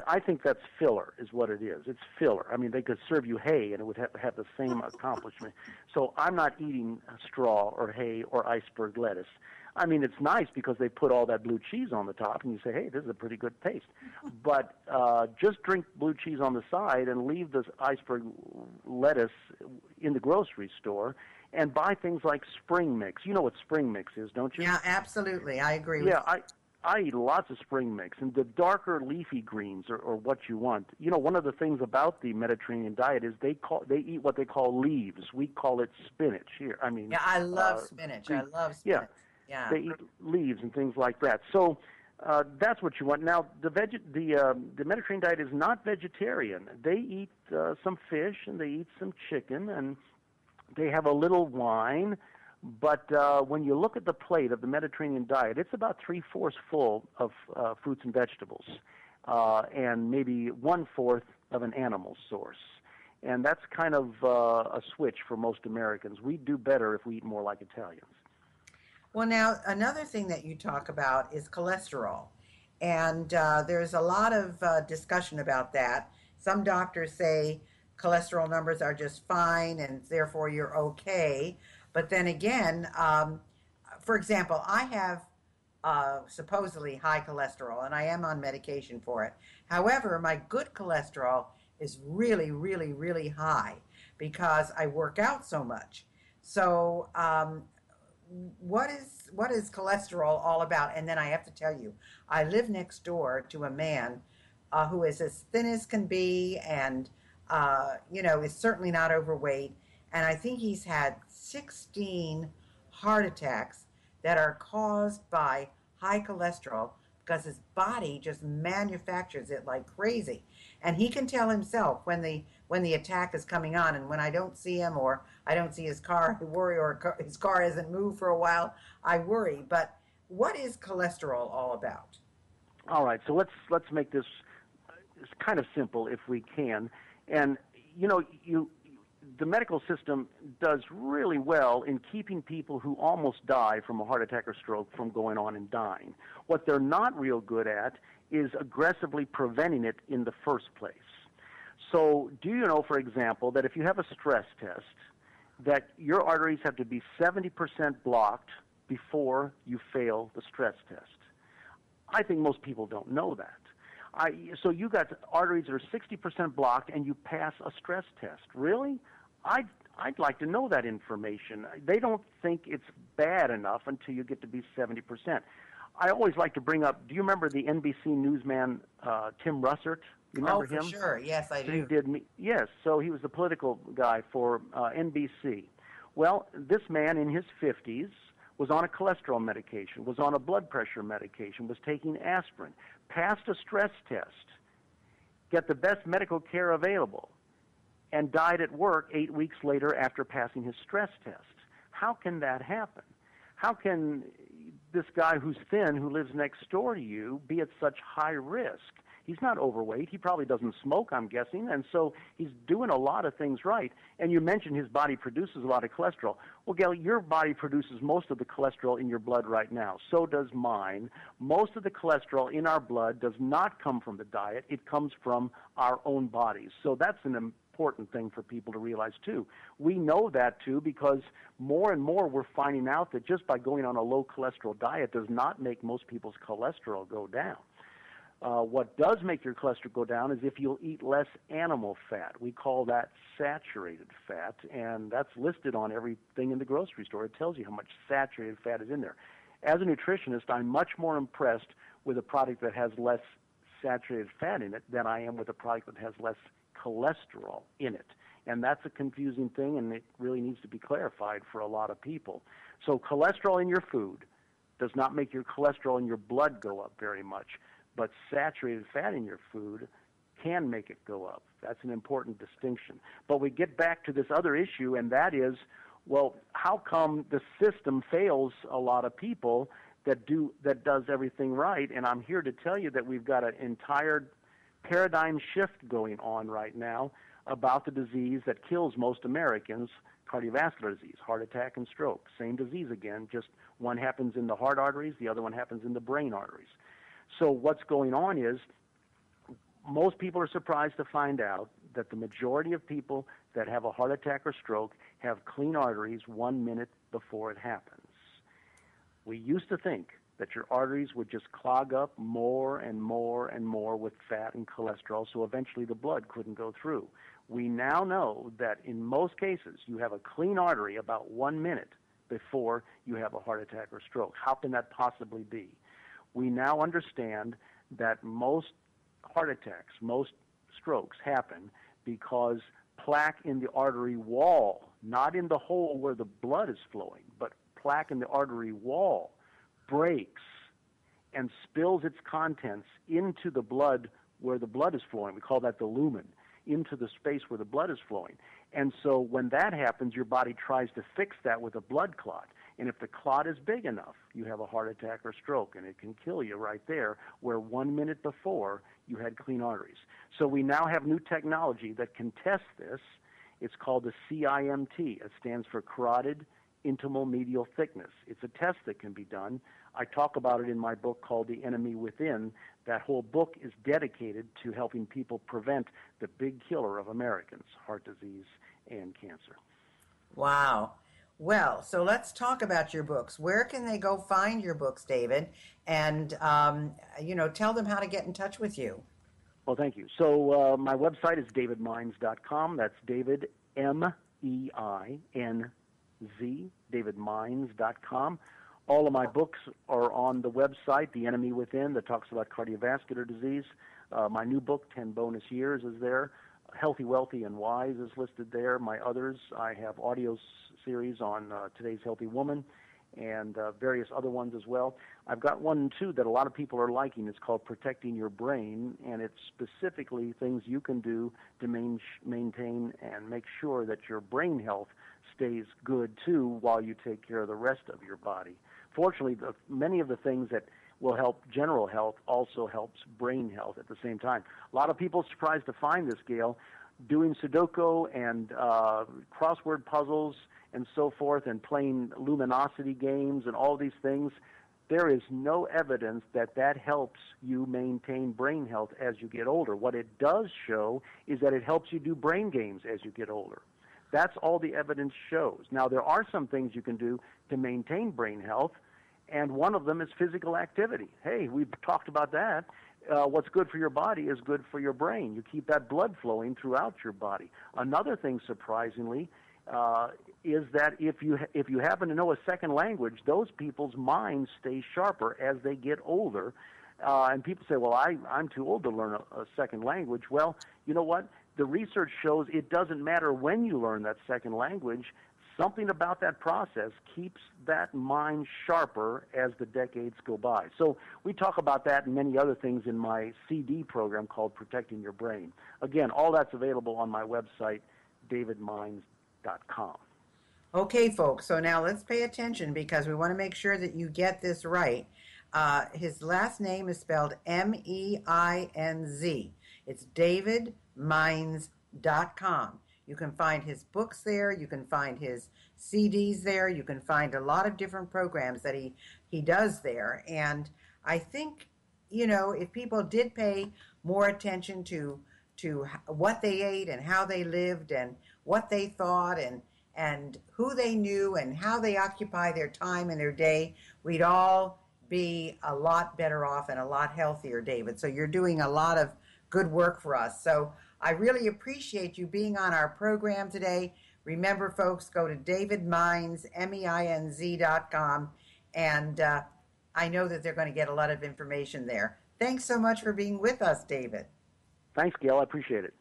I think that's filler, is what it is. It's filler. I mean, they could serve you hay, and it would have the same accomplishment. So I'm not eating straw or hay or iceberg lettuce. I mean, it's nice because they put all that blue cheese on the top, and you say, hey, this is a pretty good taste. But just drink blue cheese on the side and leave this iceberg lettuce in the grocery store and buy things like spring mix. You know what spring mix is, don't you? Yeah, absolutely. I agree with you. Yeah, I eat lots of spring mix, and the darker leafy greens are what you want. You know, one of the things about the Mediterranean diet is they eat what they call leaves. We call it spinach here. I mean, Yeah, I love spinach. I love spinach. Yeah. They eat leaves and things like that. So that's what you want. Now, the Mediterranean diet is not vegetarian. They eat some fish and they eat some chicken and they have a little wine. But when you look at the plate of the Mediterranean diet, it's about 3/4 full of fruits and vegetables, and maybe 1/4 of an animal source. And that's kind of a switch for most Americans. We do better if we eat more like Italians. Well, now, another thing that you talk about is cholesterol. And there's a lot of discussion about that. Some doctors say cholesterol numbers are just fine and therefore you're okay. But then again, for example, I have supposedly high cholesterol, and I am on medication for it. However, my good cholesterol is really, really, really high because I work out so much. So what is cholesterol all about? And then I have to tell you, I live next door to a man who is as thin as can be and, is certainly not overweight. And I think he's had 16 heart attacks that are caused by high cholesterol because his body just manufactures it like crazy. And he can tell himself when the attack is coming on, and when I don't see him or I don't see his car, I worry, or his car hasn't moved for a while, I worry. But what is cholesterol all about? All right, so let's make this kind of simple if we can. And the medical system does really well in keeping people who almost die from a heart attack or stroke from going on and dying. What they're not real good at is aggressively preventing it in the first place. So do you know, for example, that if you have a stress test, that your arteries have to be 70% blocked before you fail the stress test? I think most people don't know that. So you got arteries that are 60% blocked and you pass a stress test. Really? I'd like to know that information. They don't think it's bad enough until you get to be 70%. I always like to bring up, do you remember the NBC newsman Tim Russert? You remember him? Oh, for sure. Yes, I do. Yes, so he was the political guy for NBC. Well, this man in his 50s was on a cholesterol medication, was on a blood pressure medication, was taking aspirin, passed a stress test, get the best medical care available, and died at work 8 weeks later after passing his stress test. How can that happen? How can this guy who's thin, who lives next door to you, be at such high risk? He's not overweight. He probably doesn't smoke, I'm guessing, and so he's doing a lot of things right. And you mentioned his body produces a lot of cholesterol. Well, Gail, your body produces most of the cholesterol in your blood right now. So does mine. Most of the cholesterol in our blood does not come from the diet. It comes from our own bodies. So that's an important thing for people to realize, too. We know that, too, because more and more we're finding out that just by going on a low cholesterol diet does not make most people's cholesterol go down. What does make your cholesterol go down is if you'll eat less animal fat. We call that saturated fat, and that's listed on everything in the grocery store. It tells you how much saturated fat is in there. As a nutritionist, I'm much more impressed with a product that has less saturated fat in it than I am with a product that has less cholesterol in it. And that's a confusing thing, and it really needs to be clarified for a lot of people. So cholesterol in your food does not make your cholesterol in your blood go up very much. But saturated fat in your food can make it go up. That's an important distinction. But we get back to this other issue, and that is, well, how come the system fails a lot of people that does everything right? And I'm here to tell you that we've got an entire paradigm shift going on right now about the disease that kills most Americans, cardiovascular disease, heart attack and stroke. Same disease again, just one happens in the heart arteries, the other one happens in the brain arteries. So what's going on is most people are surprised to find out that the majority of people that have a heart attack or stroke have clean arteries 1 minute before it happens. We used to think that your arteries would just clog up more and more and more with fat and cholesterol, so eventually the blood couldn't go through. We now know that in most cases you have a clean artery about 1 minute before you have a heart attack or stroke. How can that possibly be? We now understand that most heart attacks, most strokes happen because plaque in the artery wall, not in the hole where the blood is flowing, but plaque in the artery wall, breaks and spills its contents into the blood where the blood is flowing. We call that the lumen, into the space where the blood is flowing. And so when that happens, your body tries to fix that with a blood clot. And if the clot is big enough, you have a heart attack or stroke, and it can kill you right there, where 1 minute before you had clean arteries. So we now have new technology that can test this. It's called the CIMT. It stands for carotid intimal medial thickness. It's a test that can be done. I talk about it in my book called The Enemy Within. That whole book is dedicated to helping people prevent the big killer of Americans, heart disease and cancer. Wow. Well, so let's talk about your books. Where can they go find your books, David? And, tell them how to get in touch with you. Well, thank you. So my website is davidmeinz.com. That's David, M-E-I-N-Z, davidmeinz.com. All of my books are on the website, The Enemy Within, that talks about cardiovascular disease. My new book, 10 Bonus Years, is there. Healthy, Wealthy, and Wise is listed there. My others, I have audio series on Today's Healthy Woman and various other ones as well. I've got one, too, that a lot of people are liking. It's called Protecting Your Brain, and it's specifically things you can do to maintain and make sure that your brain health stays good, too, while you take care of the rest of your body. Fortunately, many of the things that will help general health also helps brain health at the same time. A lot of people are surprised to find this, Gail, doing Sudoku and crossword puzzles and so forth and playing luminosity games and all these things. There is no evidence that that helps you maintain brain health as you get older. What it does show is that it helps you do brain games as you get older. That's all the evidence shows. Now, there are some things you can do to maintain brain health, and one of them is physical activity. Hey, we've talked about that. What's good for your body is good for your brain. You keep that blood flowing throughout your body. Another thing, surprisingly, is that if you happen to know a second language, those people's minds stay sharper as they get older. And people say, well, I'm too old to learn a second language. Well, you know what? The research shows it doesn't matter when you learn that second language. Something about that process keeps that mind sharper as the decades go by. So we talk about that and many other things in my CD program called Protecting Your Brain. Again, all that's available on my website, davidmeinz.com. Okay, folks, so now let's pay attention because we want to make sure that you get this right. His last name is spelled M-E-I-N-Z. It's davidmeinz.com. You can find his books there. You can find his CDs there. You can find a lot of different programs that he does there. And I think, if people did pay more attention to what they ate and how they lived and what they thought and who they knew and how they occupy their time and their day, we'd all be a lot better off and a lot healthier, David. So you're doing a lot of good work for us. So I really appreciate you being on our program today. Remember, folks, go to davidmeinz, MEINZ.com, and I know that they're going to get a lot of information there. Thanks so much for being with us, David. Thanks, Gail. I appreciate it.